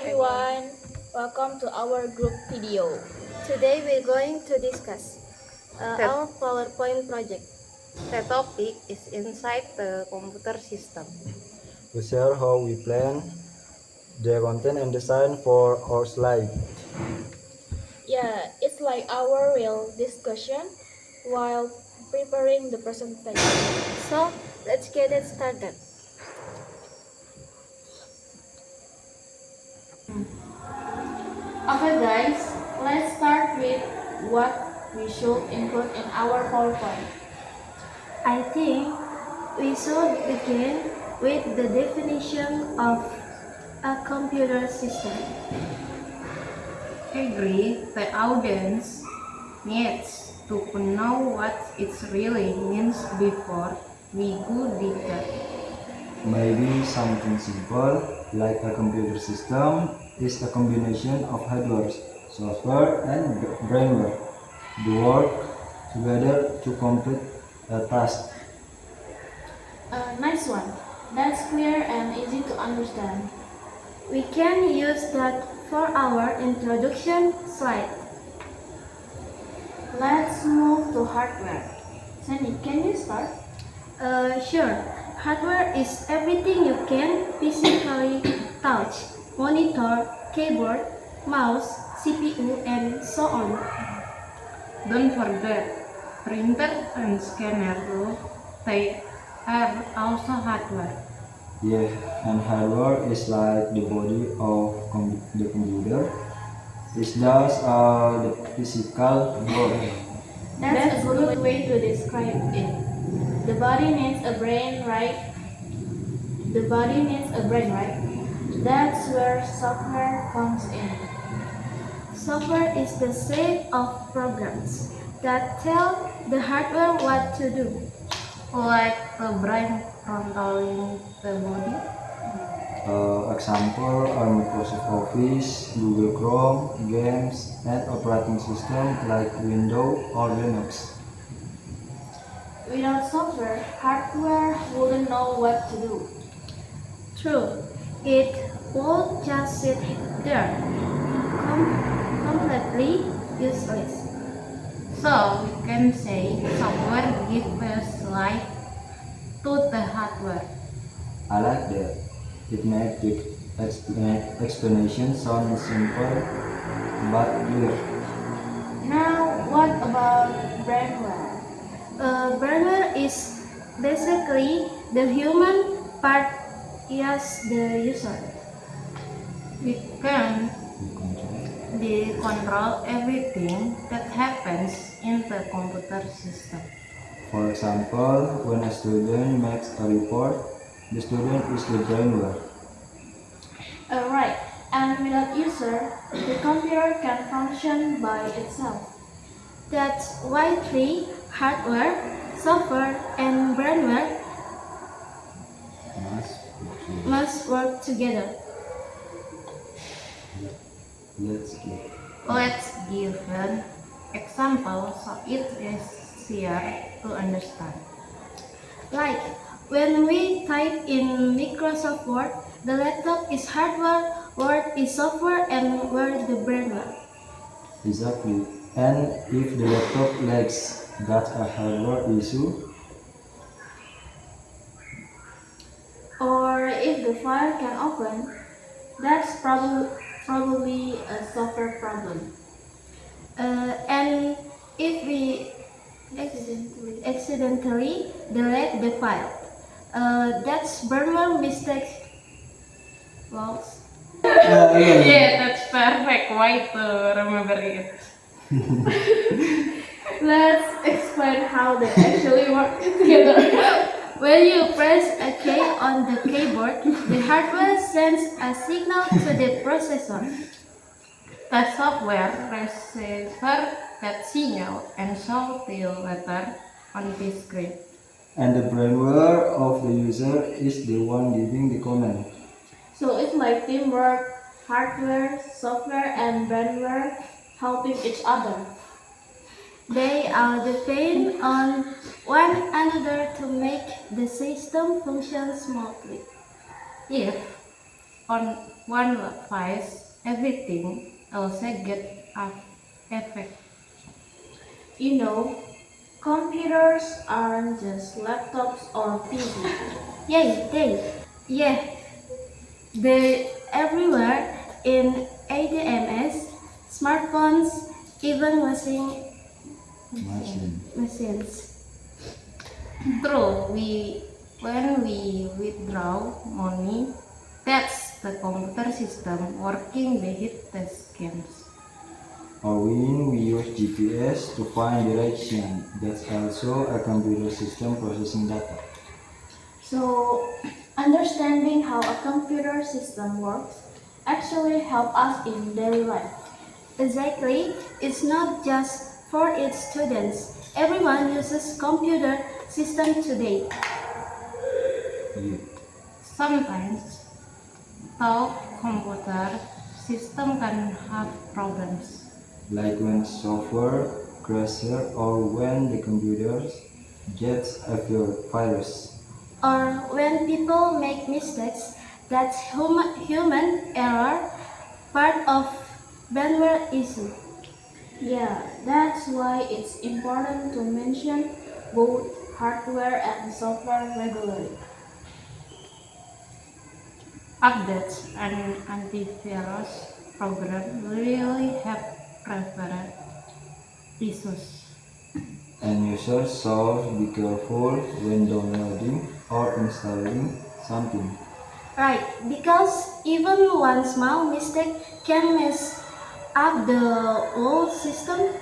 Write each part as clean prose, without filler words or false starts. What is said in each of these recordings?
everyone, welcome to our group video. Today we're going to discuss That- our PowerPoint project. The topic is inside the computer system. We share how we plan the content and design for our slide. Yeah, it's like our real discussion while preparing the presentation. So let's get it started. Okay guys, let's start with what we should include in our PowerPoint. I think we should begin with the definition of a computer system. Agree, the audience needs to know what it really means before we go deeper. Maybe something simple like a computer system is a combination of hardware, software, and brainware. They work together to complete a task. Nice one. That's clear and easy to understand. We can use that for our introduction slide. Let's move to hardware. Sandy, can you start? Sure. Hardware is everything you can physically touch: monitor, keyboard, mouse, CPU, and so on. Don't forget, printer and scanner too. They are also hardware. Yeah, and hardware is like the body of the computer. It does the physical work. That's a good way to describe it. The body needs a brain, right? The body needs a brain, right? That's where software comes in. Software is the set of programs that tell the hardware what to do. Like the brain controlling the body. Example are Microsoft Office, Google Chrome, games, and operating system like Windows or Linux. Without software, hardware wouldn't know what to do. True, it won't just sit there, completely useless. So we can say software gives life to the hardware. I like that. It makes the explanation sound simple but clear. Now, what about brainware? Brainware is basically the human part as the user. We can control everything that happens in the computer system. For example, when a student makes a report, the student is the brainware. Right, and without user, the computer can function by itself. That's why three: hardware, software, and brainware must work together. Let's Let's give an example so it is easier to understand. Like when we type in Microsoft Word, the laptop is hardware, Word is software, and Word the brainware. exactly. And if the laptop lags, that's a hardware issue. Or if the file can open, that's probably a software problem. And if we accidentally delete the file, that's brainware mistake. Loss. Yeah, that's perfect way to remember it. Let's explain how they actually work together. When you press a key on the keyboard, the hardware sends a signal to the processor. The software receives that signal and shows the letter on the screen. And the brainware of the user is the one giving the command. So it's like teamwork, hardware, software, and brainware helping each other. They all depend on one another to make the system function smoothly. If on one device, everything else get affected. You know, computers aren't just laptops or TV. Yeah, they're everywhere in ATMs, smartphones, even washing Machine. machines. True, when we withdraw money, that's the computer system working behind the screens. Or when we use GPS to find direction, that's also a computer system processing data. So, understanding how a computer system works actually help us in daily life. Exactly, it's not just for its students. Everyone uses computer system today. Yeah. Sometimes, though computer system can have problems. Like when software crashes or when the computer gets a virus. Or when people make mistakes, that's human error, part of bandware issue. Yeah, that's why it's important to mention both hardware and software regularly. Updates and antivirus program really have preferred issues. And users should be careful when downloading or installing something. Right, because even one small mistake can mess up the whole system.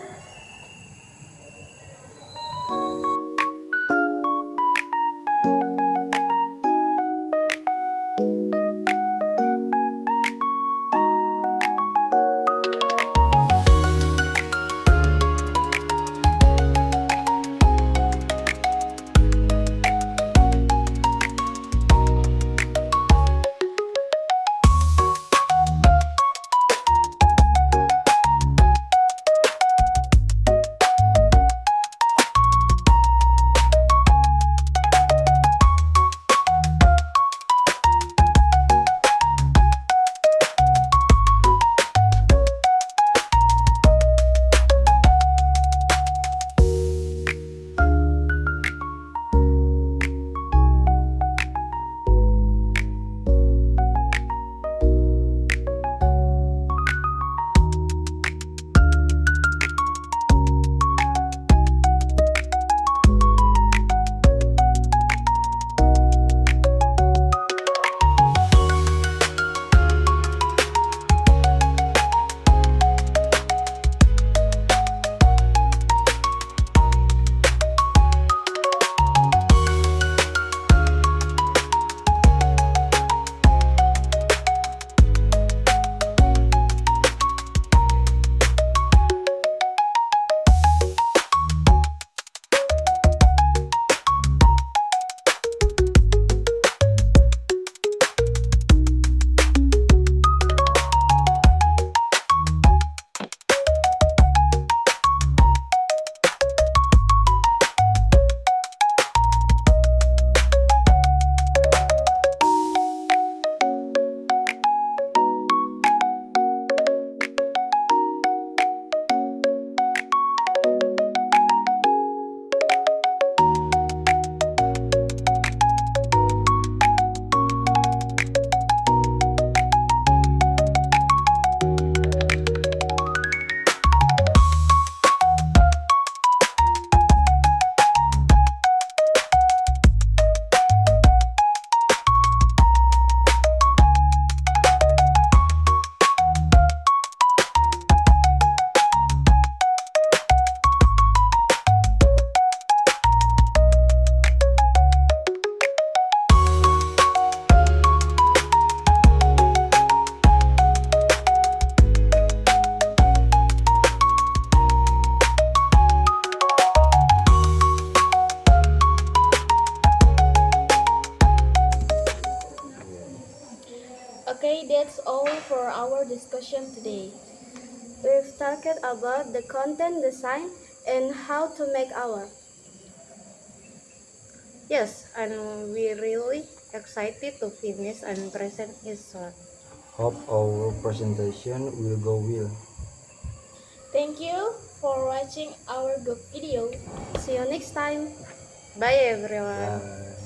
Okay, that's all for our discussion today. We've talked about the content design and how to make our. Yes, and we really excited to finish and present it soon. Hope our presentation will go well. Thank you for watching our video. See you next time. Bye everyone. Bye.